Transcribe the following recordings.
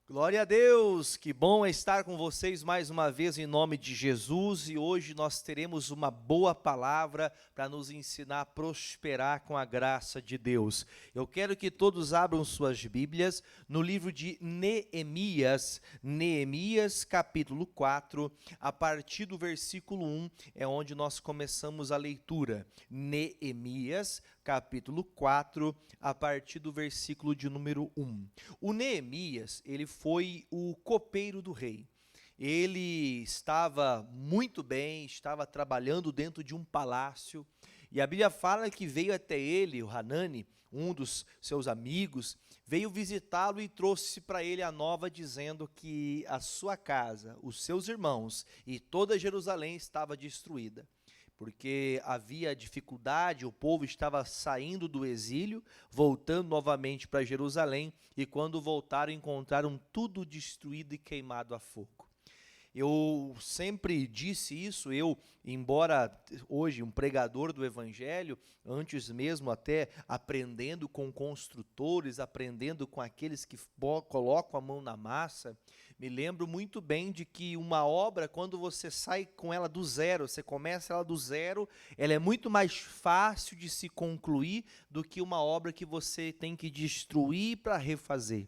Glória a Deus, que bom é estar com vocês mais uma vez em nome de Jesus, e hoje nós teremos uma boa palavra para nos ensinar a prosperar com a graça de Deus. Eu quero que todos abram suas Bíblias no livro de Neemias, Neemias capítulo 4, a partir do versículo 1 é onde nós começamos a leitura. Neemias capítulo 4, a partir do versículo de número 1. O Neemias, ele foi o copeiro do rei. Ele estava muito bem, estava trabalhando dentro de um palácio, e a Bíblia fala que veio até ele, o Hanani, um dos seus amigos, veio visitá-lo e trouxe para ele a nova dizendo que a sua casa, os seus irmãos e toda Jerusalém estava destruída, porque havia dificuldade, o povo estava saindo do exílio, voltando novamente para Jerusalém, e quando voltaram encontraram tudo destruído e queimado a fogo. Eu sempre disse isso, embora hoje um pregador do evangelho, antes mesmo até aprendendo com construtores, aprendendo com aqueles que colocam a mão na massa, me lembro muito bem de que uma obra, quando você sai com ela do zero, você começa ela do zero, ela é muito mais fácil de se concluir do que uma obra que você tem que destruir para refazer.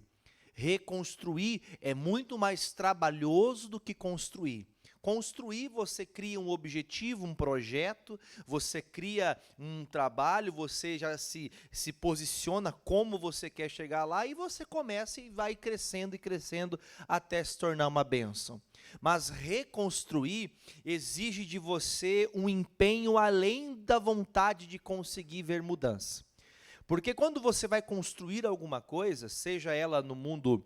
Reconstruir é muito mais trabalhoso do que construir. Construir, você cria um objetivo, um projeto, você cria um trabalho, você já se posiciona como você quer chegar lá e você começa e vai crescendo e crescendo até se tornar uma bênção. Mas reconstruir exige de você um empenho além da vontade de conseguir ver mudança. Porque quando você vai construir alguma coisa, seja ela no mundo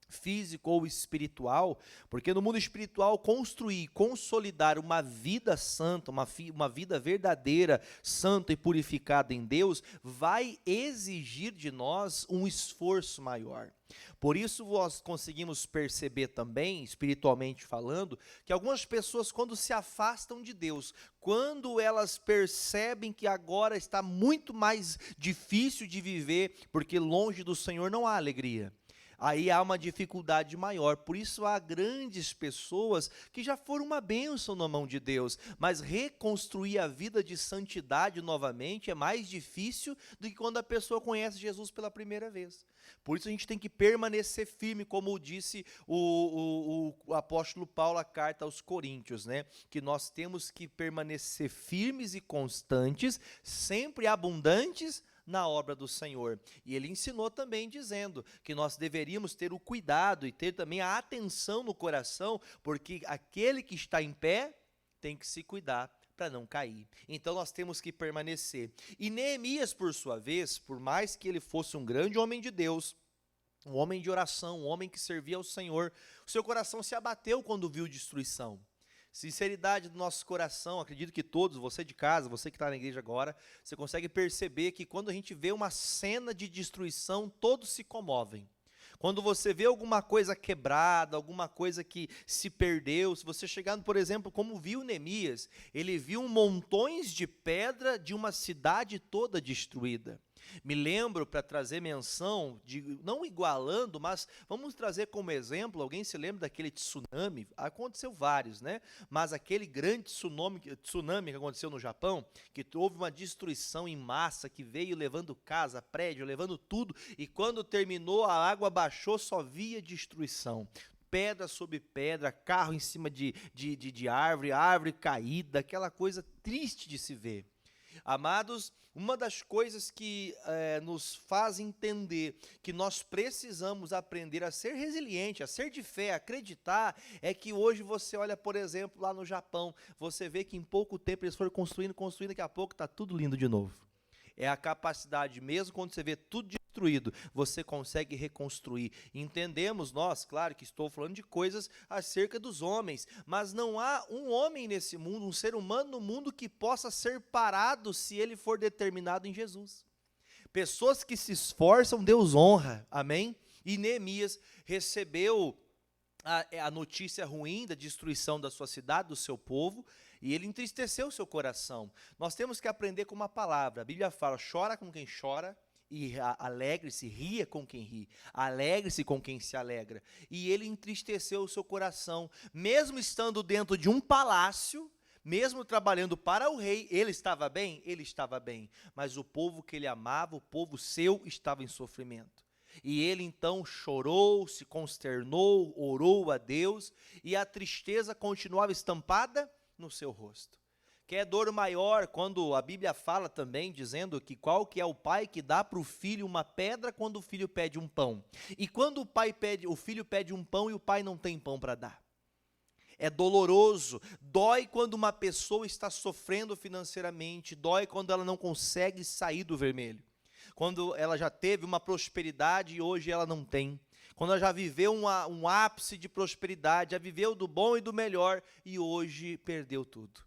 físico ou espiritual, porque no mundo espiritual construir, consolidar uma vida santa, uma vida verdadeira, santa e purificada em Deus, vai exigir de nós um esforço maior. Por isso nós conseguimos perceber também, espiritualmente falando, que algumas pessoas quando se afastam de Deus, quando elas percebem que agora está muito mais difícil de viver, porque longe do Senhor não há alegria, aí há uma dificuldade maior. Por isso há grandes pessoas que já foram uma bênção na mão de Deus, mas reconstruir a vida de santidade novamente é mais difícil do que quando a pessoa conhece Jesus pela primeira vez. Por isso a gente tem que permanecer firme, como disse o apóstolo Paulo, a carta aos Coríntios, né? Que nós temos que permanecer firmes e constantes, sempre abundantes na obra do Senhor. E ele ensinou também dizendo que nós deveríamos ter o cuidado e ter também a atenção no coração, porque aquele que está em pé tem que se cuidar para não cair. Então nós temos que permanecer. E Neemias, por sua vez, por mais que ele fosse um grande homem de Deus, um homem de oração, um homem que servia ao Senhor, o seu coração se abateu quando viu destruição. Sinceridade do nosso coração, acredito que todos, você de casa, você que está na igreja agora, você consegue perceber que quando a gente vê uma cena de destruição, todos se comovem. Quando você vê alguma coisa quebrada, alguma coisa que se perdeu, se você chegar, por exemplo, como viu Neemias, ele viu montões de pedra de uma cidade toda destruída. Me lembro, para trazer menção, não igualando, mas vamos trazer como exemplo, alguém se lembra daquele tsunami? Aconteceu vários, né? Mas aquele grande tsunami que aconteceu no Japão, que houve uma destruição em massa, que veio levando casa, prédio, levando tudo, e quando terminou, a água baixou, só via destruição. Pedra sobre pedra, carro em cima de árvore, árvore caída, aquela coisa triste de se ver. Amados, uma das coisas que nos faz entender que nós precisamos aprender a ser resiliente, a ser de fé, a acreditar, é que hoje você olha, por exemplo, lá no Japão, você vê que em pouco tempo eles foram construindo, daqui a pouco está tudo lindo de novo. É a capacidade, mesmo quando você vê tudo destruído, você consegue reconstruir. Entendemos nós, claro que estou falando de coisas acerca dos homens, mas não há um homem nesse mundo, um ser humano no mundo que possa ser parado se ele for determinado em Jesus. Pessoas que se esforçam, Deus honra, amém? E Neemias recebeu a notícia ruim da destruição da sua cidade, do seu povo, e ele entristeceu o seu coração. Nós temos que aprender com uma palavra. A Bíblia fala, chora com quem chora e alegre-se, ria com quem ri, alegre-se com quem se alegra. E ele entristeceu o seu coração, mesmo estando dentro de um palácio, mesmo trabalhando para o rei, ele estava bem? Ele estava bem, mas o povo que ele amava, o povo seu, estava em sofrimento. E ele então chorou, se consternou, orou a Deus, e a tristeza continuava estampada no seu rosto. Que é dor maior quando a Bíblia fala também, dizendo que qual que é o pai que dá para o filho uma pedra quando o filho pede um pão. E quando o filho pede um pão e o pai não tem pão para dar. É doloroso, dói quando uma pessoa está sofrendo financeiramente, dói quando ela não consegue sair do vermelho. Quando ela já teve uma prosperidade e hoje ela não tem. Quando ela já viveu um ápice de prosperidade, já viveu do bom e do melhor e hoje perdeu tudo.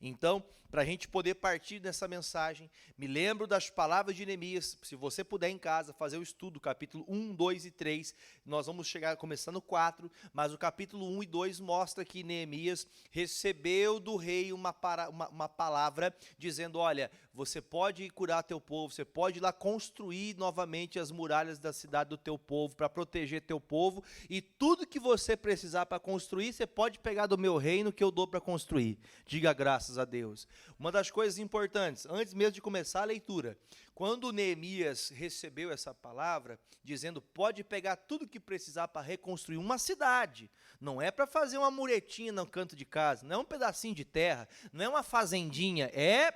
Então, para a gente poder partir dessa mensagem, me lembro das palavras de Neemias. Se você puder em casa fazer o estudo, capítulo 1, 2 e 3, nós vamos chegar começando 4, mas o capítulo 1 e 2 mostra que Neemias recebeu do rei uma palavra dizendo, olha, você pode ir curar teu povo, você pode ir lá construir novamente as muralhas da cidade do teu povo, para proteger teu povo, e tudo que você precisar para construir, você pode pegar do meu reino que eu dou para construir. Diga graças a Deus. Uma das coisas importantes, antes mesmo de começar a leitura, quando Neemias recebeu essa palavra, dizendo, pode pegar tudo que precisar para reconstruir uma cidade, não é para fazer uma muretinha no canto de casa, não é um pedacinho de terra, não é uma fazendinha, é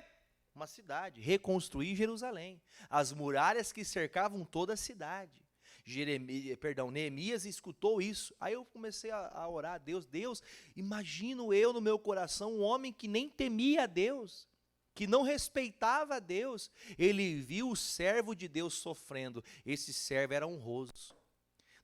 uma cidade, reconstruir Jerusalém, as muralhas que cercavam toda a cidade. Neemias escutou isso, aí eu comecei a orar a Deus, Deus, imagino eu no meu coração um homem que nem temia a Deus, que não respeitava a Deus, ele viu o servo de Deus sofrendo, esse servo era honroso.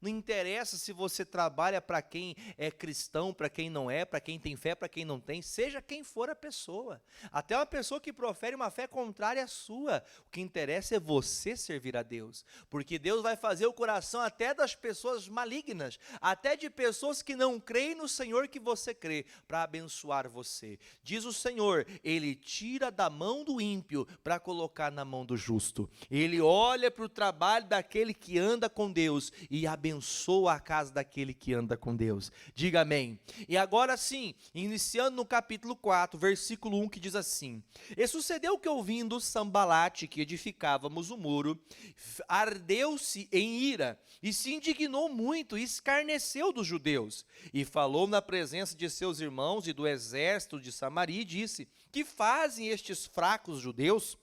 Não interessa se você trabalha para quem é cristão, para quem não é, para quem tem fé, para quem não tem, seja quem for a pessoa. Até uma pessoa que profere uma fé contrária à sua. O que interessa é você servir a Deus. Porque Deus vai fazer o coração até das pessoas malignas, até de pessoas que não creem no Senhor que você crê, para abençoar você. Diz o Senhor, Ele tira da mão do ímpio para colocar na mão do justo. Ele olha para o trabalho daquele que anda com Deus e abençoa a casa daquele que anda com Deus. Diga amém. E agora sim, iniciando no capítulo 4, versículo 1, que diz assim: E sucedeu que ouvindo Sambalate, que edificávamos o muro, ardeu-se em ira, e se indignou muito, e escarneceu dos judeus, e falou na presença de seus irmãos e do exército de Samaria, e disse, que fazem estes fracos judeus?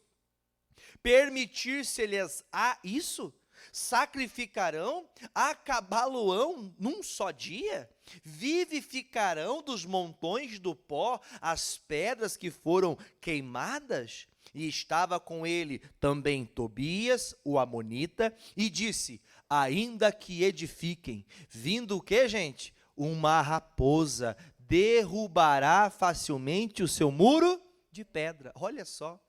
Permitir-se-lhes a isso? Sacrificarão, acabá-lo-ão num só dia? Vivificarão dos montões do pó as pedras que foram queimadas? E estava com ele também Tobias, o amonita, e disse, ainda que edifiquem, vindo o que, gente? Uma raposa derrubará facilmente o seu muro de pedra. Olha só.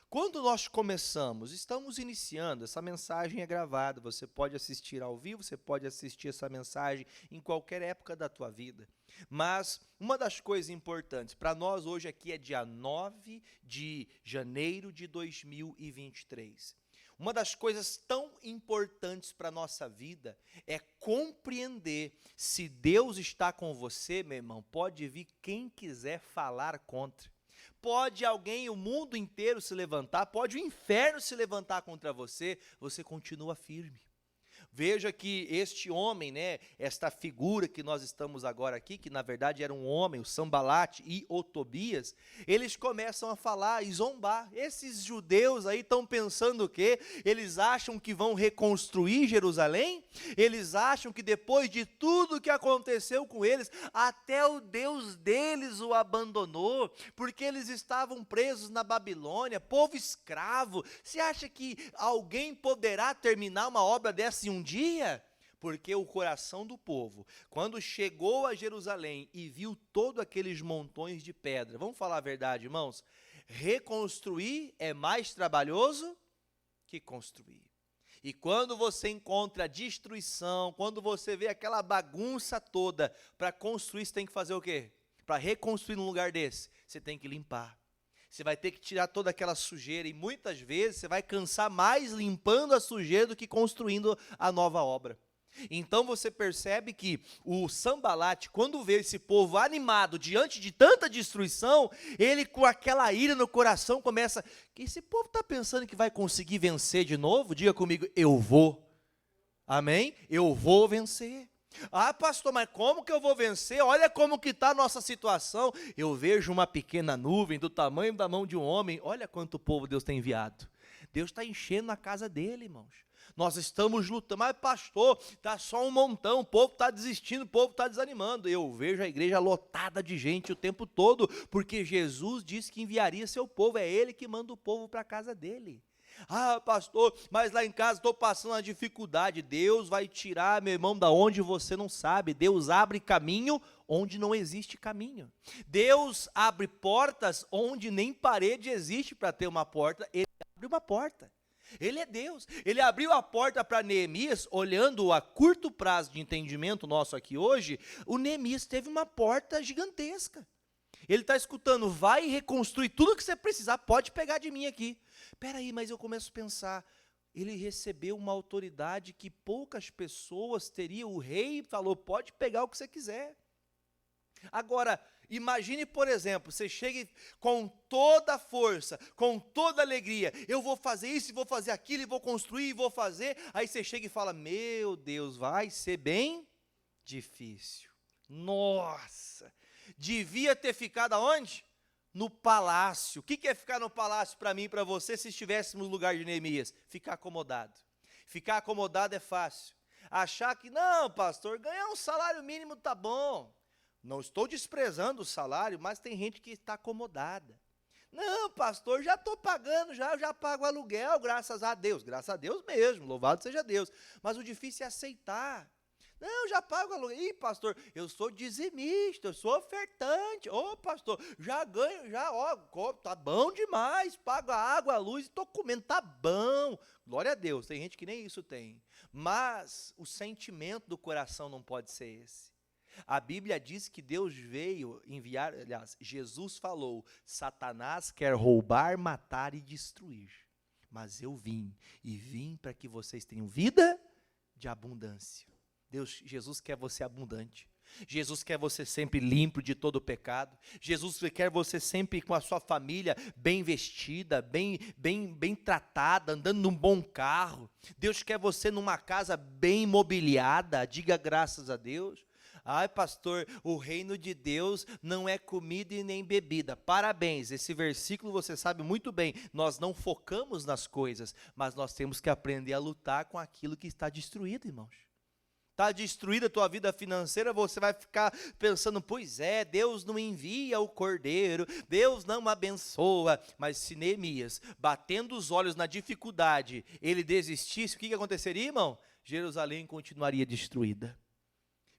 Quando nós começamos, estamos iniciando, essa mensagem é gravada, você pode assistir ao vivo, você pode assistir essa mensagem em qualquer época da tua vida. Mas uma das coisas importantes, para nós hoje aqui é dia 9 de janeiro de 2023. Uma das coisas tão importantes para a nossa vida é compreender se Deus está com você, meu irmão, pode vir quem quiser falar contra. Pode alguém, o mundo inteiro se levantar, pode o inferno se levantar contra você, você continua firme. Veja que este homem, né, esta figura que nós estamos agora aqui, que na verdade era um homem, o Sambalate e o Tobias, eles começam a falar e zombar. Esses judeus aí estão pensando o quê? Eles acham que vão reconstruir Jerusalém? Eles acham que depois de tudo que aconteceu com eles, até o Deus deles o abandonou, porque eles estavam presos na Babilônia, povo escravo. Você acha que alguém poderá terminar uma obra dessa em um dia? Porque o coração do povo, quando chegou a Jerusalém e viu todos aqueles montões de pedra, vamos falar a verdade, irmãos, reconstruir é mais trabalhoso que construir. E quando você encontra destruição, quando você vê aquela bagunça toda, para construir você tem que fazer o quê? Para reconstruir num lugar desse, você tem que limpar. Você vai ter que tirar toda aquela sujeira e muitas vezes você vai cansar mais limpando a sujeira do que construindo a nova obra. Então você percebe que o Sanbalate, quando vê esse povo animado diante de tanta destruição, ele com aquela ira no coração começa, que esse povo está pensando que vai conseguir vencer de novo? Diga comigo, eu vou. Amém? Eu vou vencer. Ah, pastor, mas como que eu vou vencer? Olha como que está a nossa situação. Eu vejo uma pequena nuvem do tamanho da mão de um homem. Olha quanto povo Deus tem enviado. Deus está enchendo a casa dele, irmãos. Nós estamos lutando, mas pastor, está só um montão, o povo está desistindo, o povo está desanimando. Eu vejo a igreja lotada de gente o tempo todo, porque Jesus disse que enviaria seu povo, é Ele que manda o povo para a casa dele. Ah, pastor, mas lá em casa estou passando uma dificuldade. Deus vai tirar, meu irmão, da onde você não sabe. Deus abre caminho onde não existe caminho. Deus abre portas onde nem parede existe para ter uma porta. Ele abre uma porta. Ele é Deus. Ele abriu a porta para Neemias, olhando a curto prazo de entendimento nosso aqui hoje, o Neemias teve uma porta gigantesca. Ele está escutando, vai reconstruir tudo que você precisar, pode pegar de mim aqui. Espera aí, mas eu começo a pensar, ele recebeu uma autoridade que poucas pessoas teriam. O rei falou, pode pegar o que você quiser. Agora, imagine, por exemplo, você chega com toda a força, com toda a alegria, eu vou fazer isso, vou fazer aquilo, vou construir, vou fazer, aí você chega e fala, meu Deus, vai ser bem difícil. Nossa, devia ter ficado aonde? No palácio. O que é ficar no palácio para mim e para você, se estivéssemos no lugar de Neemias? Ficar acomodado. Ficar acomodado é fácil. Achar que, não, pastor, ganhar um salário mínimo tá bom. Não estou desprezando o salário, mas tem gente que está acomodada. Não, pastor, já estou pagando, já pago aluguel, graças a Deus mesmo, louvado seja Deus. Mas o difícil é aceitar. Não, já pago aluguel. Ih, pastor, eu sou dizimista, eu sou ofertante. Ô, pastor, já ganho, tá bom demais, pago a água, a luz e estou comendo, tá bom. Glória a Deus, tem gente que nem isso tem. Mas o sentimento do coração não pode ser esse. A Bíblia diz que Deus veio enviar, aliás, Jesus falou, Satanás quer roubar, matar e destruir. Mas eu vim para que vocês tenham vida de abundância. Jesus quer você abundante. Jesus quer você sempre limpo de todo o pecado. Jesus quer você sempre com a sua família bem vestida, bem tratada, andando num bom carro. Deus quer você numa casa bem mobiliada. Diga graças a Deus. Ai, pastor, o reino de Deus não é comida e nem bebida. Parabéns, esse versículo você sabe muito bem. Nós não focamos nas coisas, mas nós temos que aprender a lutar com aquilo que está destruído, irmãos. Está destruída a tua vida financeira, você vai ficar pensando, pois é, Deus não envia o cordeiro, Deus não abençoa. Mas se Neemias, batendo os olhos na dificuldade, ele desistisse, o que aconteceria, irmão? Jerusalém continuaria destruída.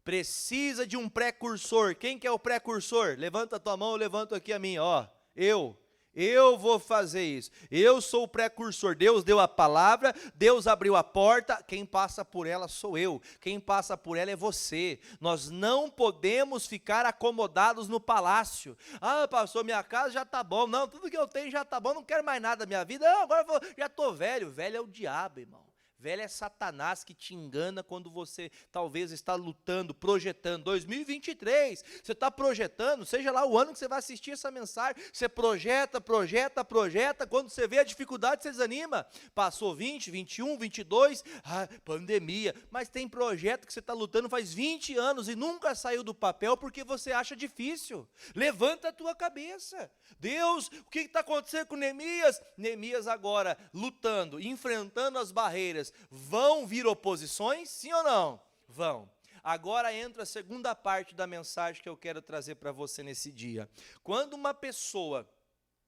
Precisa de um precursor. Quem que é o precursor? Levanta a tua mão, eu levanto aqui a minha, ó. Eu vou fazer isso. Eu sou o precursor. Deus deu a palavra, Deus abriu a porta, quem passa por ela sou eu. Quem passa por ela é você. Nós não podemos ficar acomodados no palácio. Ah, pastor, minha casa já está bom. Não, tudo que eu tenho já está bom, não quero mais nada da minha vida. Não, agora já estou velho. Velho é o diabo, irmão. Velho é Satanás que te engana quando você talvez está lutando, projetando. 2023, você está projetando, seja lá o ano que você vai assistir essa mensagem, você projeta, quando você vê a dificuldade, você desanima. Passou 20, 21, 22, pandemia, mas tem projeto que você está lutando faz 20 anos e nunca saiu do papel porque você acha difícil. Levanta a tua cabeça. Deus, o que está acontecendo com Neemias? Neemias agora lutando, enfrentando as barreiras. Vão vir oposições, sim ou não? Vão. Agora entra a segunda parte da mensagem que eu quero trazer para você nesse dia. Quando uma pessoa,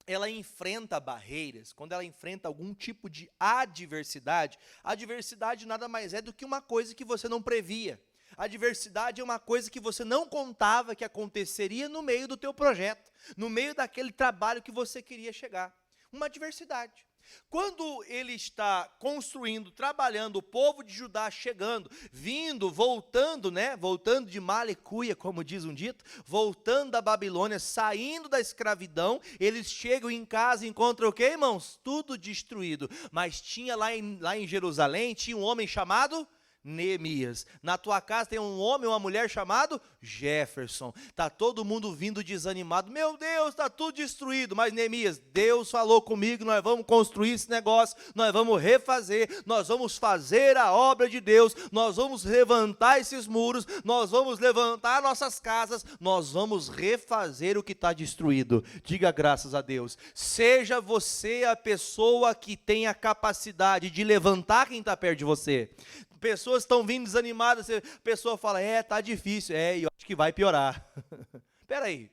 ela enfrenta barreiras, quando ela enfrenta algum tipo de adversidade, adversidade nada mais é do que uma coisa que você não previa. Adversidade é uma coisa que você não contava que aconteceria no meio do teu projeto, no meio daquele trabalho que você queria chegar. Uma adversidade. Quando ele está construindo, trabalhando, o povo de Judá chegando, vindo, voltando, voltando de Malecuia, como diz um dito, voltando da Babilônia, saindo da escravidão, eles chegam em casa e encontram o quê, irmãos? Tudo destruído. Mas tinha lá em Jerusalém, tinha um homem chamado Neemias. Na tua casa tem um homem ou uma mulher chamado Jefferson. Tá todo mundo vindo desanimado. Meu Deus, tá tudo destruído. Mas Neemias, Deus falou comigo, nós vamos construir esse negócio, nós vamos refazer, nós vamos fazer a obra de Deus, nós vamos levantar esses muros, nós vamos levantar nossas casas, nós vamos refazer o que está destruído. Diga graças a Deus. Seja você a pessoa que tem a capacidade de levantar quem está perto de você. Pessoas estão vindo desanimadas, a pessoa fala, tá difícil, e eu acho que vai piorar. Espera aí,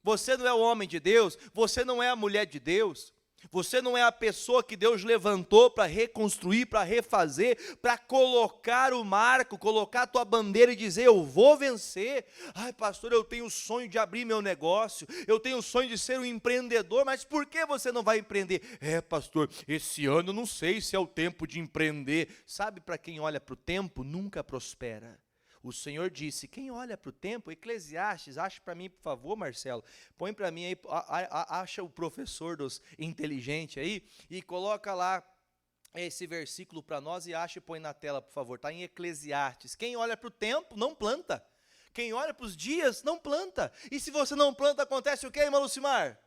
você não é o homem de Deus, você não é a mulher de Deus, você não é a pessoa que Deus levantou para reconstruir, para refazer, para colocar o marco, colocar a tua bandeira e dizer, eu vou vencer. Ai, pastor, eu tenho o sonho de abrir meu negócio, eu tenho o sonho de ser um empreendedor, mas por que você não vai empreender? Pastor, esse ano eu não sei se é o tempo de empreender. Sabe, para quem olha para o tempo, nunca prospera. O Senhor disse, quem olha para o tempo, Eclesiastes, acha para mim, por favor, Marcelo, põe para mim aí, acha o professor dos inteligentes aí, e coloca lá esse versículo para nós e acha e põe na tela, por favor, está em Eclesiastes. Quem olha para o tempo, não planta. Quem olha para os dias, não planta. E se você não planta, acontece o quê, irmão Lucimar?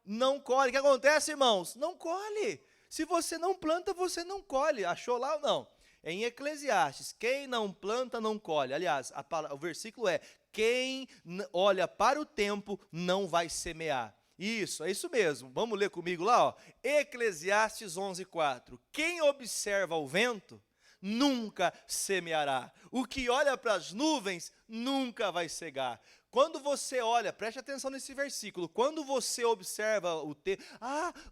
Não colhe. O que acontece, irmãos? Não colhe. Se você não planta, você não colhe. Achou lá ou não? Em Eclesiastes, quem não planta, não colhe. Aliás, o versículo é, quem olha para o tempo, não vai semear. Isso, é isso mesmo. Vamos ler comigo lá, ó. Eclesiastes 11:4. Quem observa o vento, nunca semeará. O que olha para as nuvens, nunca vai cegar. Quando você olha, preste atenção nesse versículo, quando você observa o tempo,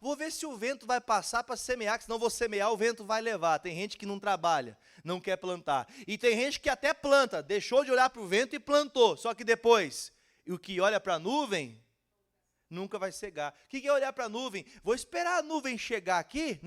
vou ver se o vento vai passar para semear, que senão vou semear, o vento vai levar. Tem gente que não trabalha, não quer plantar. E tem gente que até planta, deixou de olhar para o vento e plantou, só que depois, o que olha para a nuvem, nunca vai cegar. O que é olhar para a nuvem? Vou esperar a nuvem chegar aqui,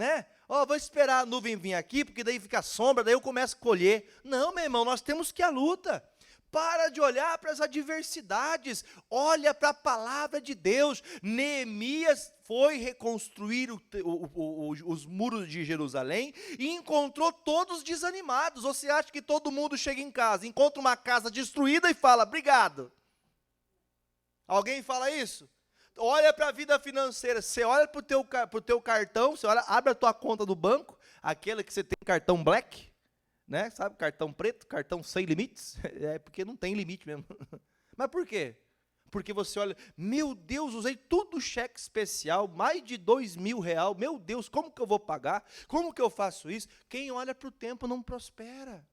vou esperar a nuvem vir aqui, porque daí fica sombra, daí eu começo a colher. Não, meu irmão, nós temos que ir à luta. Para de olhar para as adversidades, olha para a palavra de Deus. Neemias foi reconstruir os muros de Jerusalém e encontrou todos desanimados. Você acha que todo mundo chega em casa, encontra uma casa destruída e fala, obrigado? Alguém fala isso? Olha para a vida financeira, você olha para o teu cartão, você olha, abre a tua conta do banco, aquela que você tem cartão black, sabe, cartão preto, cartão sem limites, porque não tem limite mesmo. Mas por quê? Porque você olha, meu Deus, usei tudo cheque especial, mais de R$2.000, meu Deus, como que eu vou pagar? Como que eu faço isso? Quem olha para o tempo não prospera.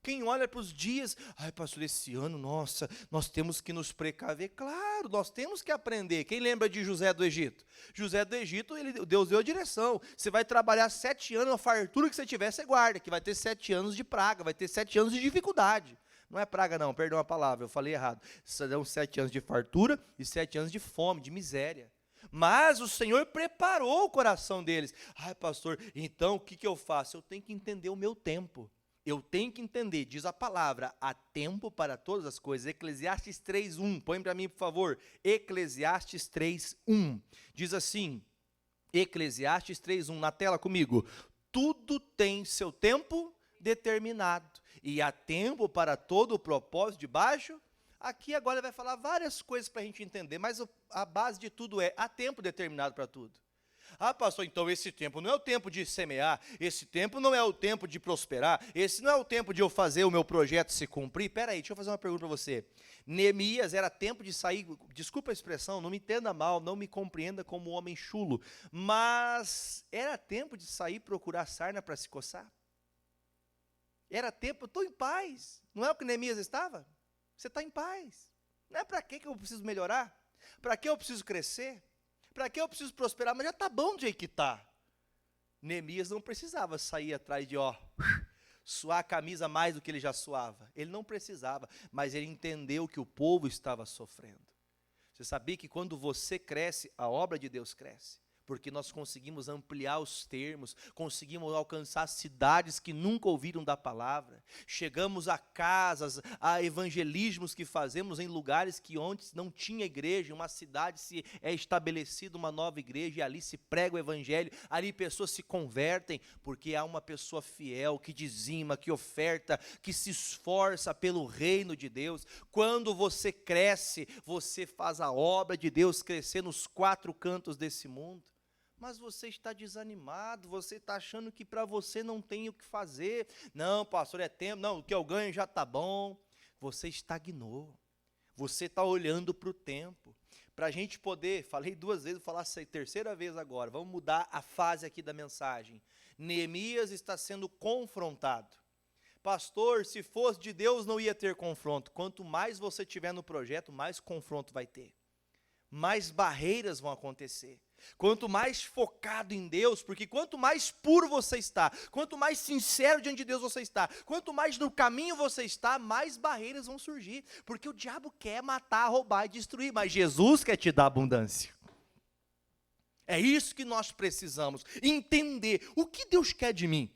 Quem olha para os dias, pastor, esse ano, nossa, nós temos que nos precaver. Claro, nós temos que aprender. Quem lembra de José do Egito? José do Egito, Deus deu a direção. Você vai trabalhar 7 anos, a fartura que você tiver, você guarda, que vai ter 7 anos de praga, vai ter 7 anos de dificuldade. Não é praga não, perdão a palavra, eu falei errado. Serão 7 anos de fartura e 7 anos de fome, de miséria. Mas o Senhor preparou o coração deles. Pastor, então o que eu faço? Eu tenho que entender o meu tempo. Eu tenho que entender, diz a palavra, há tempo para todas as coisas. Eclesiastes 3:1, põe para mim, por favor. Eclesiastes 3:1, diz assim, Eclesiastes 3:1, na tela comigo. Tudo tem seu tempo determinado, e há tempo para todo o propósito debaixo. Aqui agora vai falar várias coisas para a gente entender, mas a base de tudo é, há tempo determinado para tudo. Pastor, então esse tempo não é o tempo de semear, esse tempo não é o tempo de prosperar, esse não é o tempo de eu fazer o meu projeto se cumprir. Peraí, deixa eu fazer uma pergunta para você. Neemias era tempo de sair, desculpa a expressão, não me entenda mal, não me compreenda como um homem chulo, mas era tempo de sair procurar sarna para se coçar? Era tempo, estou em paz, não é o que Neemias estava? Você está em paz, não é para que eu preciso melhorar? Para que eu preciso crescer? Para que eu preciso prosperar? Mas já está bom do jeito que está. Neemias não precisava sair atrás de, suar a camisa mais do que ele já suava. Ele não precisava, mas ele entendeu que o povo estava sofrendo. Você sabia que quando você cresce, a obra de Deus cresce? porque nós conseguimos ampliar os termos, conseguimos alcançar cidades que nunca ouviram da palavra, chegamos a casas, a evangelismos que fazemos em lugares que antes não tinha igreja, uma cidade se é estabelecida uma nova igreja e ali se prega o evangelho, ali pessoas se convertem, porque há uma pessoa fiel, que dizima, que oferta, que se esforça pelo reino de Deus. Quando você cresce, você faz a obra de Deus crescer nos 4 cantos desse mundo. Mas você está desanimado, você está achando que para você não tem o que fazer. Não, pastor, é tempo, não, o que eu ganho já está bom. Você estagnou, você está olhando para o tempo. Para a gente poder, falei 2 vezes, vou falar a 3ª vez agora, vamos mudar a fase aqui da mensagem. Neemias está sendo confrontado. Pastor, se fosse de Deus não ia ter confronto. Quanto mais você tiver no projeto, mais confronto vai ter. Mais barreiras vão acontecer. Quanto mais focado em Deus, porque quanto mais puro você está, quanto mais sincero diante de Deus você está, quanto mais no caminho você está, mais barreiras vão surgir, porque o diabo quer matar, roubar e destruir, mas Jesus quer te dar abundância. É isso que nós precisamos, entender o que Deus quer de mim.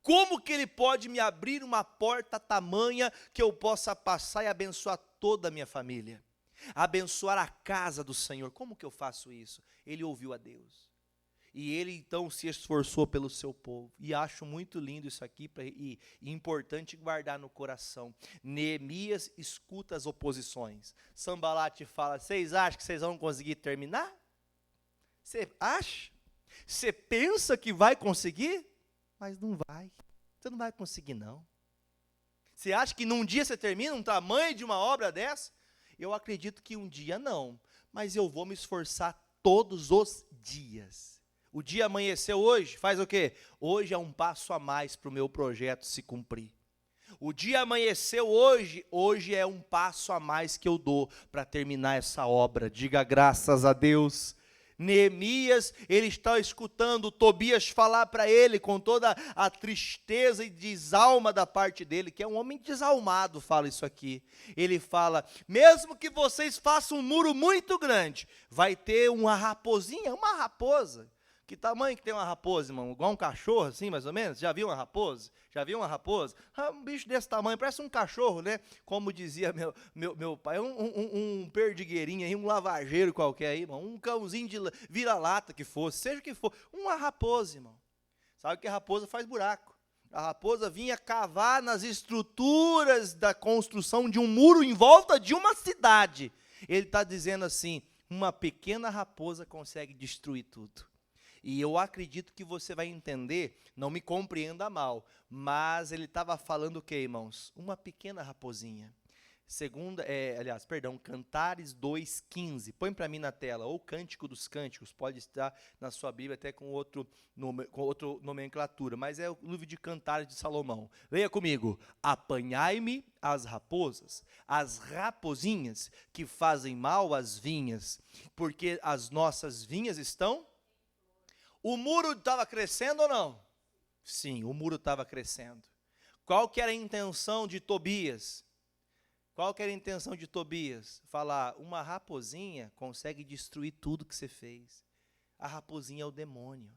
Como que Ele pode me abrir uma porta tamanha que eu possa passar e abençoar toda a minha família? Abençoar a casa do Senhor. Como que eu faço isso? Ele ouviu a Deus. E ele então se esforçou pelo seu povo. E acho muito lindo isso aqui e importante guardar no coração. Neemias escuta as oposições. Sambalate fala, vocês acham que vocês vão conseguir terminar? Você acha? Você pensa que vai conseguir? Mas não vai. Você não vai conseguir não. Você acha que num dia você termina um tamanho de uma obra dessa? Eu acredito que um dia não, mas eu vou me esforçar todos os dias. O dia amanheceu hoje, faz o quê? Hoje é um passo a mais para o meu projeto se cumprir. O dia amanheceu hoje, hoje é um passo a mais que eu dou para terminar essa obra. Diga graças a Deus. Neemias, ele está escutando Tobias falar para ele com toda a tristeza e desalma da parte dele, que é um homem desalmado, fala isso aqui. Ele fala, mesmo que vocês façam um muro muito grande, vai ter uma raposinha, uma raposa. Que tamanho que tem uma raposa, irmão? Igual um cachorro, assim, mais ou menos? Já viu uma raposa? Já viu uma raposa? Um bicho desse tamanho, parece um cachorro, né? Como dizia meu pai, um perdigueirinho aí, um lavageiro qualquer aí, irmão. Um cãozinho de vira-lata que fosse, seja o que for. Uma raposa, irmão. Sabe que a raposa faz buraco. A raposa vinha cavar nas estruturas da construção de um muro em volta de uma cidade. Ele está dizendo assim, uma pequena raposa consegue destruir tudo. E eu acredito que você vai entender, não me compreenda mal, mas ele estava falando o quê, irmãos? Uma pequena raposinha. Cantares 2:15. Põe para mim na tela, ou Cântico dos Cânticos, pode estar na sua Bíblia até com outra nomenclatura, mas é o livro de Cantares de Salomão. Leia comigo. Apanhai-me as raposas, as raposinhas que fazem mal às vinhas, porque as nossas vinhas estão... O muro estava crescendo ou não? Sim, o muro estava crescendo. Qual que era a intenção de Tobias? Falar, uma raposinha consegue destruir tudo que você fez. A raposinha é o demônio.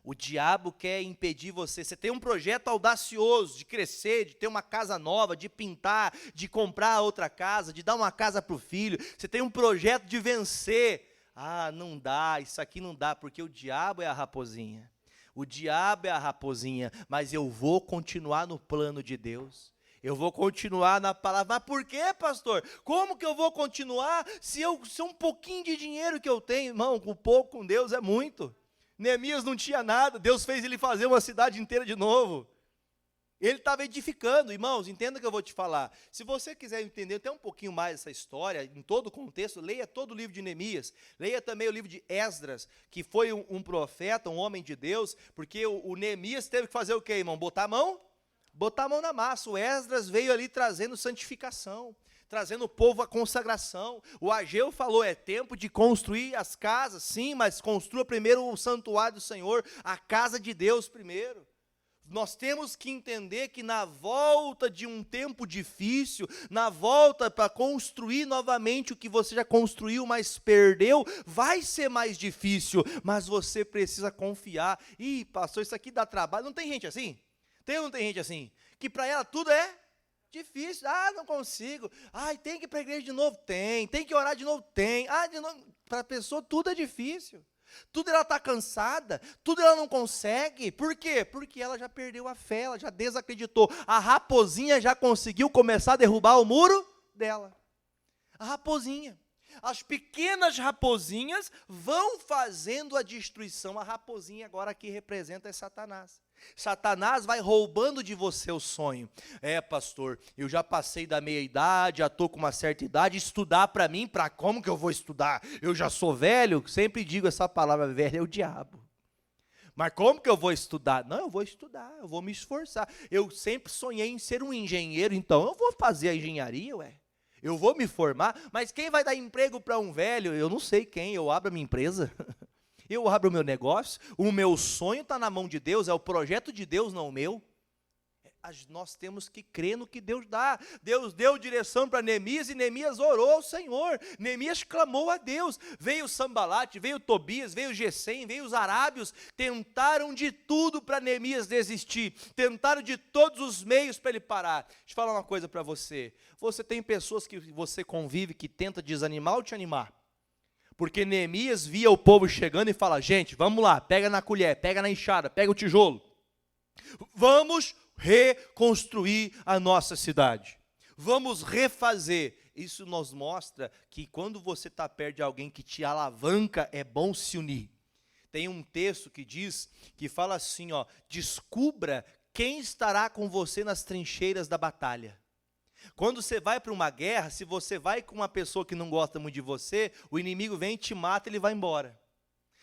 O diabo quer impedir você. Você tem um projeto audacioso de crescer, de ter uma casa nova, de pintar, de comprar outra casa, de dar uma casa para o filho. Você tem um projeto de vencer. Ah, não dá, isso aqui não dá, porque o diabo é a raposinha. O diabo é a raposinha, mas eu vou continuar no plano de Deus. Eu vou continuar na palavra. Mas por quê, pastor? Como que eu vou continuar se um pouquinho de dinheiro que eu tenho? Irmão, com pouco com Deus é muito. Neemias não tinha nada, Deus fez ele fazer uma cidade inteira de novo. Ele estava edificando, irmãos, entenda o que eu vou te falar. Se você quiser entender até um pouquinho mais essa história, em todo o contexto, leia todo o livro de Neemias, leia também o livro de Esdras, que foi um profeta, um homem de Deus, porque o Neemias teve que fazer o quê, irmão? Botar a mão na massa. O Esdras veio ali trazendo santificação, trazendo o povo à consagração. O Ageu falou, é tempo de construir as casas, sim, mas construa primeiro o santuário do Senhor, a casa de Deus primeiro. Nós temos que entender que na volta de um tempo difícil, na volta para construir novamente o que você já construiu, mas perdeu, vai ser mais difícil, mas você precisa confiar. Ih, pastor, isso aqui dá trabalho. Não tem gente assim? Tem ou não tem gente assim? Que para ela tudo é difícil. Ah, não consigo. Ai, tem que ir para a igreja de novo? Tem que orar de novo? Tem. Ah, de novo. Para a pessoa tudo é difícil. Tudo ela está cansada, tudo ela não consegue. Por quê? Porque ela já perdeu a fé, ela já desacreditou. A raposinha já conseguiu começar a derrubar o muro dela. A raposinha. As pequenas raposinhas vão fazendo a destruição. A raposinha agora aqui representa é Satanás. Satanás vai roubando de você o sonho. É, pastor, eu já passei da meia-idade, já estou com uma certa idade, estudar para mim, para como que eu vou estudar? Eu já sou velho, sempre digo essa palavra, velho é o diabo. Mas como que eu vou estudar? Não, eu vou estudar, eu vou me esforçar. Eu sempre sonhei em ser um engenheiro, então eu vou fazer a engenharia, ué. Eu vou me formar, mas quem vai dar emprego para um velho? Eu não sei quem, eu abro a minha empresa. Eu abro o meu negócio, o meu sonho está na mão de Deus, é o projeto de Deus, não o meu. Nós temos que crer no que Deus dá. Deus deu direção para Neemias e Neemias orou ao Senhor. Neemias clamou a Deus. Veio Sambalate, veio Tobias, veio Gesem, veio os arábios. Tentaram de tudo para Neemias desistir. Tentaram de todos os meios para ele parar. Deixa eu falar uma coisa para você. Você tem pessoas que você convive que tenta desanimar ou te animar? Porque Neemias via o povo chegando e fala, gente, vamos lá, pega na colher, pega na enxada, pega o tijolo. Vamos reconstruir a nossa cidade. Vamos refazer. Isso nos mostra que quando você está perto de alguém que te alavanca, é bom se unir. Tem um texto que diz, que fala assim, ó, descubra quem estará com você nas trincheiras da batalha. Quando você vai para uma guerra, se você vai com uma pessoa que não gosta muito de você, o inimigo vem, te mata e ele vai embora.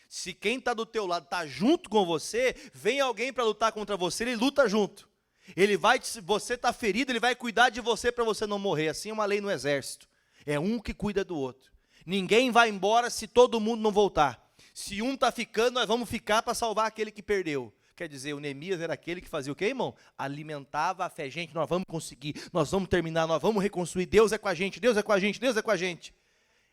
Se quem está do teu lado está junto com você, vem alguém para lutar contra você, ele luta junto. Ele vai, se você está ferido, ele vai cuidar de você para você não morrer. Assim é uma lei no exército. É um que cuida do outro. Ninguém vai embora se todo mundo não voltar. Se um está ficando, nós vamos ficar para salvar aquele que perdeu. Quer dizer, o Neemias era aquele que fazia o quê, irmão? Alimentava a fé. Gente, nós vamos conseguir, nós vamos terminar, nós vamos reconstruir. Deus é com a gente, Deus é com a gente, Deus é com a gente.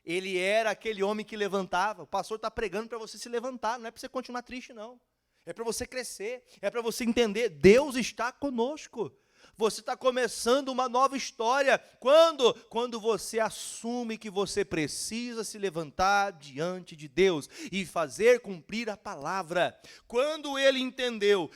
Ele era aquele homem que levantava. O pastor está pregando para você se levantar, não é para você continuar triste, não. É para você crescer, é para você entender, Deus está conosco. Você está começando uma nova história. Quando? Quando você assume que você precisa se levantar diante de Deus e fazer cumprir a palavra. Quando ele entendeu,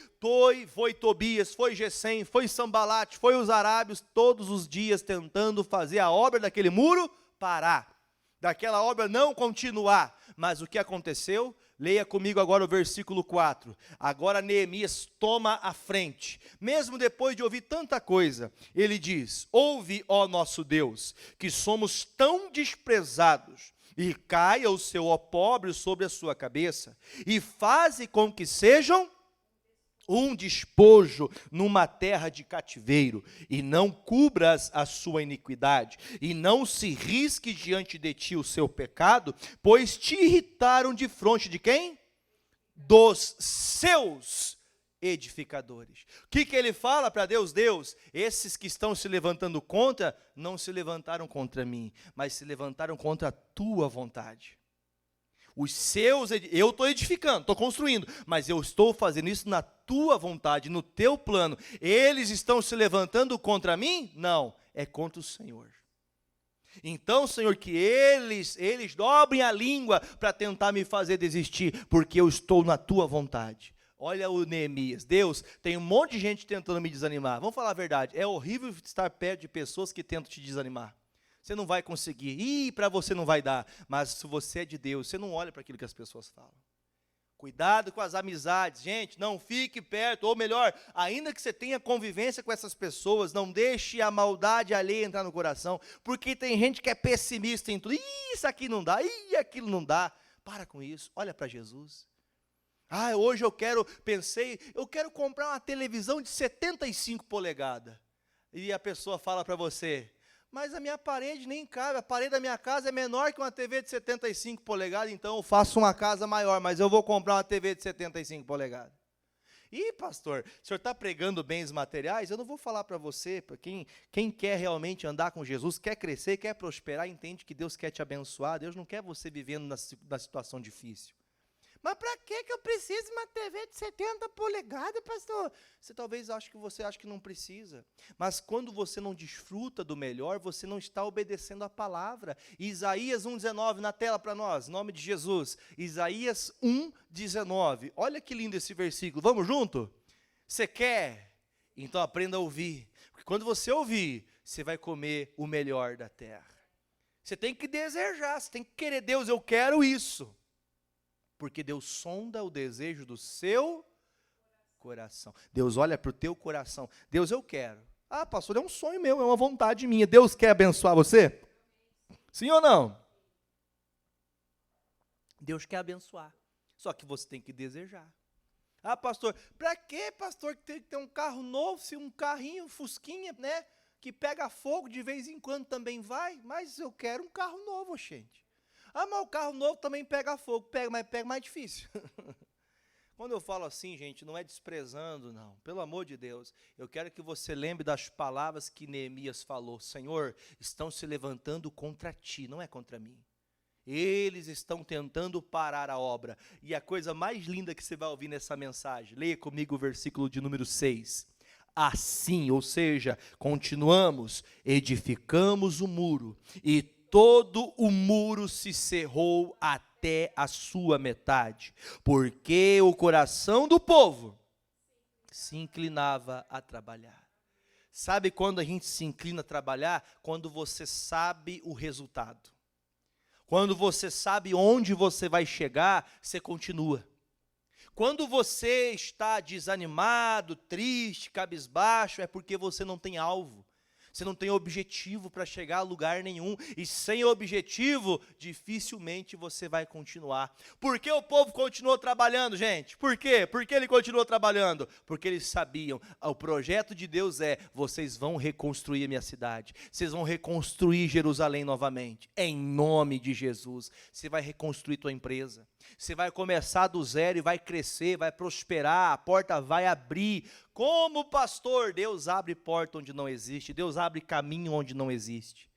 foi Tobias, foi Gesem, foi Sambalate, foi os arábios, todos os dias tentando fazer a obra daquele muro parar. Daquela obra não continuar. Mas o que aconteceu? Leia comigo agora o versículo 4. Agora Neemias toma a frente. Mesmo depois de ouvir tanta coisa, ele diz, ouve, ó nosso Deus, que somos tão desprezados, e caia o seu opróbrio sobre a sua cabeça, e faze com que sejam um despojo numa terra de cativeiro, e não cubras a sua iniquidade, e não se risque diante de ti o seu pecado, pois te irritaram de fronte de quem? Dos seus edificadores. O que ele fala para Deus? Deus, esses que estão se levantando contra, não se levantaram contra mim, mas se levantaram contra a tua vontade. Os seus, eu estou edificando, estou construindo, mas eu estou fazendo isso na tua vontade, no teu plano. Eles estão se levantando contra mim? Não, é contra o Senhor. Então, Senhor, que eles dobrem a língua para tentar me fazer desistir, porque eu estou na tua vontade. Olha o Neemias, Deus, tem um monte de gente tentando me desanimar. Vamos falar a verdade, é horrível estar perto de pessoas que tentam te desanimar. Você não vai conseguir, para você não vai dar. Mas se você é de Deus, você não olha para aquilo que as pessoas falam. Cuidado com as amizades, gente, não fique perto, ou melhor, ainda que você tenha convivência com essas pessoas, não deixe a maldade alheia entrar no coração, porque tem gente que é pessimista em tudo, isso aqui não dá, aquilo não dá. Para com isso, olha para Jesus. Hoje eu quero comprar uma televisão de 75 polegadas. E a pessoa fala para você, mas a minha parede nem cabe, a parede da minha casa é menor que uma TV de 75 polegadas, então eu faço uma casa maior, mas eu vou comprar uma TV de 75 polegadas. Ih, pastor, o senhor está pregando bens materiais? Eu não vou falar para você, para quem quer realmente andar com Jesus, quer crescer, quer prosperar, entende que Deus quer te abençoar, Deus não quer você vivendo na situação difícil. Mas para que eu preciso de uma TV de 70 polegadas, pastor? Você talvez ache que não precisa. Mas quando você não desfruta do melhor, você não está obedecendo a palavra. Isaías 1,19 na tela para nós, em nome de Jesus. Isaías 1,19. Olha que lindo esse versículo. Vamos junto? Você quer? Então aprenda a ouvir. Porque quando você ouvir, você vai comer o melhor da terra. Você tem que desejar, você tem que querer. Deus, eu quero isso. Porque Deus sonda o desejo do seu coração. Deus olha para o teu coração. Deus, eu quero. Ah, pastor, é um sonho meu, é uma vontade minha. Deus quer abençoar você? Sim ou não? Deus quer abençoar. Só que você tem que desejar. Ah, pastor, para que, pastor, que tem que ter um carro novo, se um carrinho, um fusquinha, né, que pega fogo de vez em quando também vai? Mas eu quero um carro novo, gente. Ah, mas o carro novo também pega fogo, mas pega mais difícil. Quando eu falo assim, gente, não é desprezando, não. Pelo amor de Deus, eu quero que você lembre das palavras que Neemias falou. Senhor, estão se levantando contra ti, não é contra mim. Eles estão tentando parar a obra. E a coisa mais linda que você vai ouvir nessa mensagem, leia comigo o versículo de número 6. Assim, ou seja, continuamos, edificamos o muro e todo o muro se cerrou até a sua metade, porque o coração do povo se inclinava a trabalhar. Sabe quando a gente se inclina a trabalhar? Quando você sabe o resultado. Quando você sabe onde você vai chegar, você continua. Quando você está desanimado, triste, cabisbaixo, é porque você não tem alvo. Você não tem objetivo para chegar a lugar nenhum. E sem objetivo, dificilmente você vai continuar. Por que o povo continuou trabalhando, gente? Por quê? Por que ele continuou trabalhando? Porque eles sabiam, o projeto de Deus é, vocês vão reconstruir a minha cidade. Vocês vão reconstruir Jerusalém novamente. Em nome de Jesus. Você vai reconstruir tua empresa. Você vai começar do zero e vai crescer, vai prosperar, a porta vai abrir. Como pastor, Deus abre porta onde não existe, Deus abre caminho onde não existe.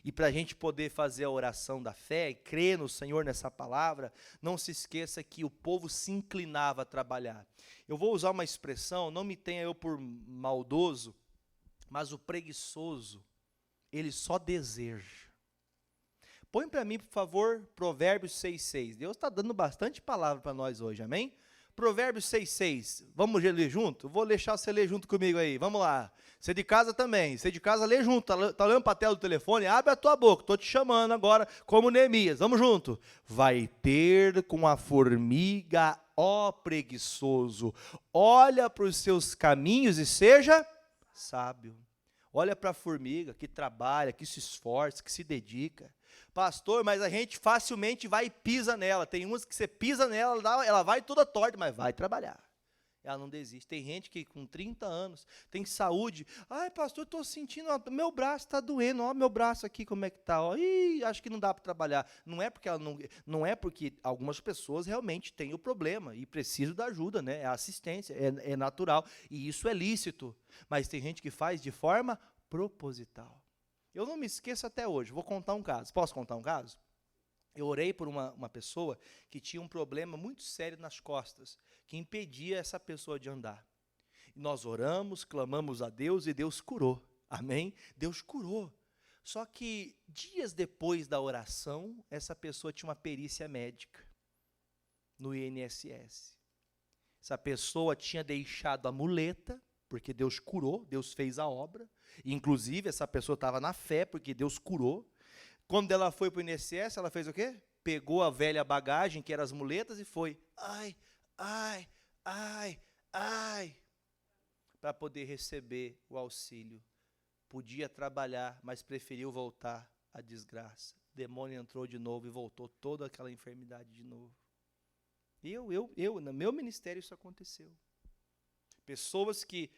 E para a gente poder fazer a oração da fé e crer no Senhor nessa palavra, não se esqueça que o povo se inclinava a trabalhar. Eu vou usar uma expressão, não me tenha eu por maldoso, mas o preguiçoso, ele só deseja. Põe para mim, por favor, Provérbios 6,6. Deus está dando bastante palavra para nós hoje, amém? Provérbios 6,6. Vamos ler junto? Vou deixar você ler junto comigo aí. Vamos lá. Você de casa também. Você de casa lê junto. Está olhando para a tela do telefone? Abre a tua boca. Estou te chamando agora como Neemias. Vamos junto. Vai ter com a formiga, ó preguiçoso. Olha para os seus caminhos e seja sábio. Olha para a formiga que trabalha, que se esforça, que se dedica. Pastor, mas a gente facilmente vai e pisa nela. Tem umas que você pisa nela, ela vai toda torta, mas vai trabalhar. Ela não desiste. Tem gente que com 30 anos tem saúde. Ai, pastor, estou sentindo, ó, meu braço está doendo. Ó, meu braço aqui, como é que está? Ih, acho que não dá para trabalhar. Não é porque não é porque algumas pessoas realmente têm o problema e precisam da ajuda, né? É assistência, é natural. E isso é lícito. Mas tem gente que faz de forma proposital. Eu não me esqueço até hoje, vou contar um caso. Posso contar um caso? Eu orei por uma pessoa que tinha um problema muito sério nas costas, que impedia essa pessoa de andar. E nós oramos, clamamos a Deus e Deus curou. Amém? Deus curou. Só que dias depois da oração, essa pessoa tinha uma perícia médica no INSS. Essa pessoa tinha deixado a muleta, porque Deus curou, Deus fez a obra. Inclusive, essa pessoa estava na fé, porque Deus curou. Quando ela foi para o INSS, ela fez o quê? Pegou a velha bagagem, que eram as muletas, e foi. Ai, ai, ai, ai. Para poder receber o auxílio. Podia trabalhar, mas preferiu voltar à desgraça. O demônio entrou de novo e voltou toda aquela enfermidade de novo. No meu ministério isso aconteceu. Pessoas que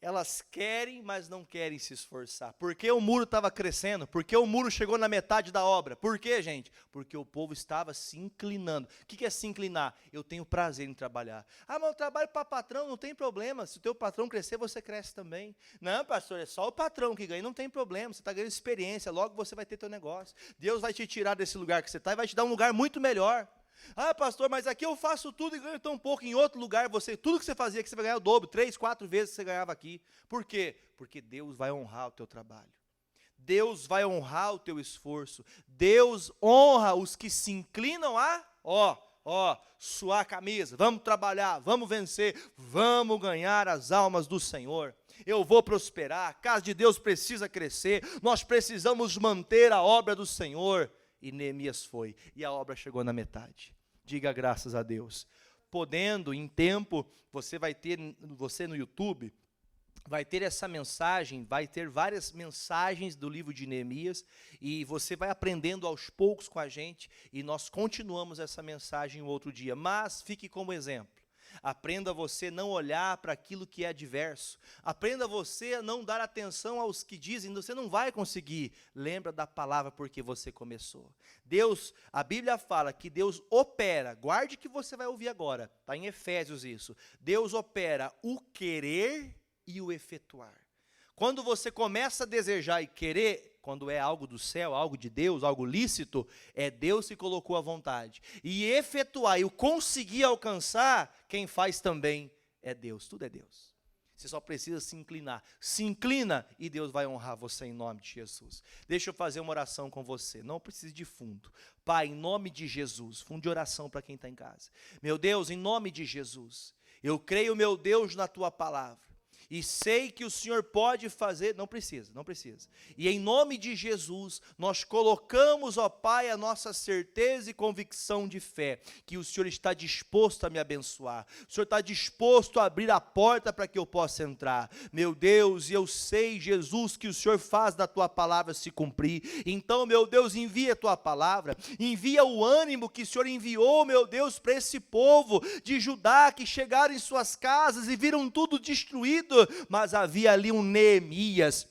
Elas querem, mas não querem se esforçar. Por que o muro estava crescendo? Por que o muro chegou na metade da obra? Por quê, gente? Porque o povo estava se inclinando. O que é se inclinar? Eu tenho prazer em trabalhar. Ah, mas eu trabalho para patrão, não tem problema. Se o teu patrão crescer, você cresce também. Não, pastor, é só o patrão que ganha. Não tem problema, você está ganhando experiência. Logo você vai ter teu negócio. Deus vai te tirar desse lugar que você está e vai te dar um lugar muito melhor. Ah, pastor, mas aqui eu faço tudo e ganho tão pouco. Em outro lugar, tudo que você fazia aqui, você vai ganhar o dobro, 3, 4 vezes que você ganhava aqui. Por quê? Porque Deus vai honrar o teu trabalho. Deus vai honrar o teu esforço. Deus honra os que se inclinam a, suar a camisa. Vamos trabalhar, vamos vencer, vamos ganhar as almas do Senhor. Eu vou prosperar, a casa de Deus precisa crescer, nós precisamos manter a obra do Senhor. E Neemias foi, e a obra chegou na metade. Diga graças a Deus. Podendo, em tempo, você no YouTube, vai ter essa mensagem, vai ter várias mensagens do livro de Neemias, e você vai aprendendo aos poucos com a gente, e nós continuamos essa mensagem um outro dia. Mas fique como exemplo. Aprenda você a não olhar para aquilo que é adverso. Aprenda você a não dar atenção aos que dizem, você não vai conseguir. Lembra da palavra porque você começou. Deus, a Bíblia fala que Deus opera, guarde que você vai ouvir agora, está em Efésios isso. Deus opera o querer e o efetuar. Quando você começa a desejar e querer, quando é algo do céu, algo de Deus, algo lícito, é Deus que colocou a vontade. E efetuar e o conseguir alcançar, quem faz também é Deus, tudo é Deus. Você só precisa se inclinar. Se inclina e Deus vai honrar você em nome de Jesus. Deixa eu fazer uma oração com você, não precisa de fundo. Pai, em nome de Jesus, fundo de oração para quem está em casa. Meu Deus, em nome de Jesus, eu creio, meu Deus, na Tua palavra. E sei que o Senhor pode fazer, não precisa. E em nome de Jesus, nós colocamos, ó Pai, a nossa certeza e convicção de fé, que o Senhor está disposto a me abençoar. O Senhor está disposto a abrir a porta para que eu possa entrar. Meu Deus, e eu sei, Jesus, que o Senhor faz da Tua palavra se cumprir. Então, meu Deus, envia a Tua palavra, envia o ânimo que o Senhor enviou, meu Deus, para esse povo de Judá, que chegaram em suas casas e viram tudo destruído. Mas havia ali um Neemias,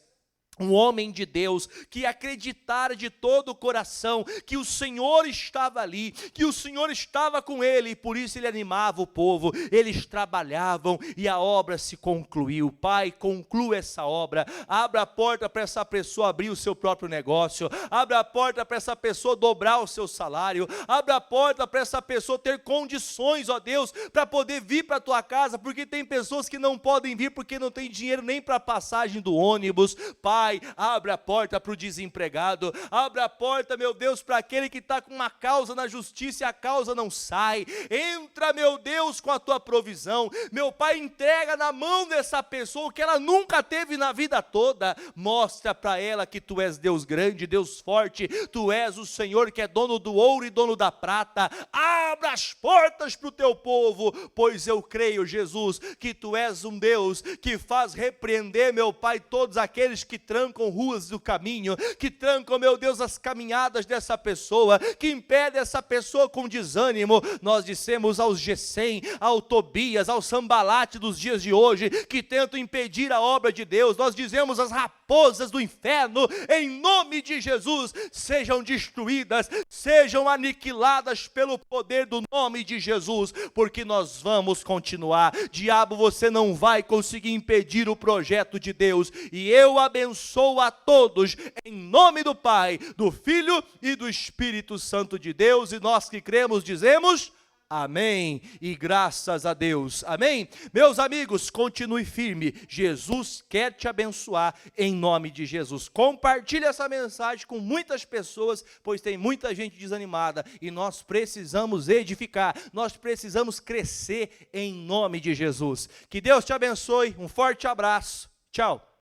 um homem de Deus, que acreditara de todo o coração que o Senhor estava ali, que o Senhor estava com ele, e por isso ele animava o povo, eles trabalhavam e a obra se concluiu. Pai, conclua essa obra, abra a porta para essa pessoa abrir o seu próprio negócio, abra a porta para essa pessoa dobrar o seu salário, abra a porta para essa pessoa ter condições, ó Deus, para poder vir para a tua casa, porque tem pessoas que não podem vir porque não tem dinheiro nem para a passagem do ônibus. Pai, abre a porta para o desempregado, abre a porta, meu Deus, para aquele que está com uma causa na justiça e a causa não sai. Entra, meu Deus, com a tua provisão. Meu Pai, entrega na mão dessa pessoa o que ela nunca teve na vida toda. Mostra para ela que tu és Deus grande, Deus forte, tu és o Senhor que é dono do ouro e dono da prata. Abra as portas para o teu povo, pois eu creio, Jesus, que tu és um Deus que faz repreender, meu Pai, todos aqueles que trancam ruas do caminho, que trancam, meu Deus, as caminhadas dessa pessoa, que impede essa pessoa com desânimo. Nós dissemos aos Gesem, ao Tobias, ao Sambalate dos dias de hoje, que tentam impedir a obra de Deus, nós dizemos às raposas do inferno, em nome de Jesus, sejam destruídas, sejam aniquiladas pelo poder do nome de Jesus, porque nós vamos continuar. Diabo, você não vai conseguir impedir o projeto de Deus, e eu abençoo a todos, em nome do Pai, do Filho e do Espírito Santo de Deus, e nós que cremos dizemos amém, e graças a Deus, amém? Meus amigos, continue firme, Jesus quer te abençoar, em nome de Jesus. Compartilhe essa mensagem com muitas pessoas, pois tem muita gente desanimada, e nós precisamos edificar, nós precisamos crescer, em nome de Jesus. Que Deus te abençoe, um forte abraço, tchau.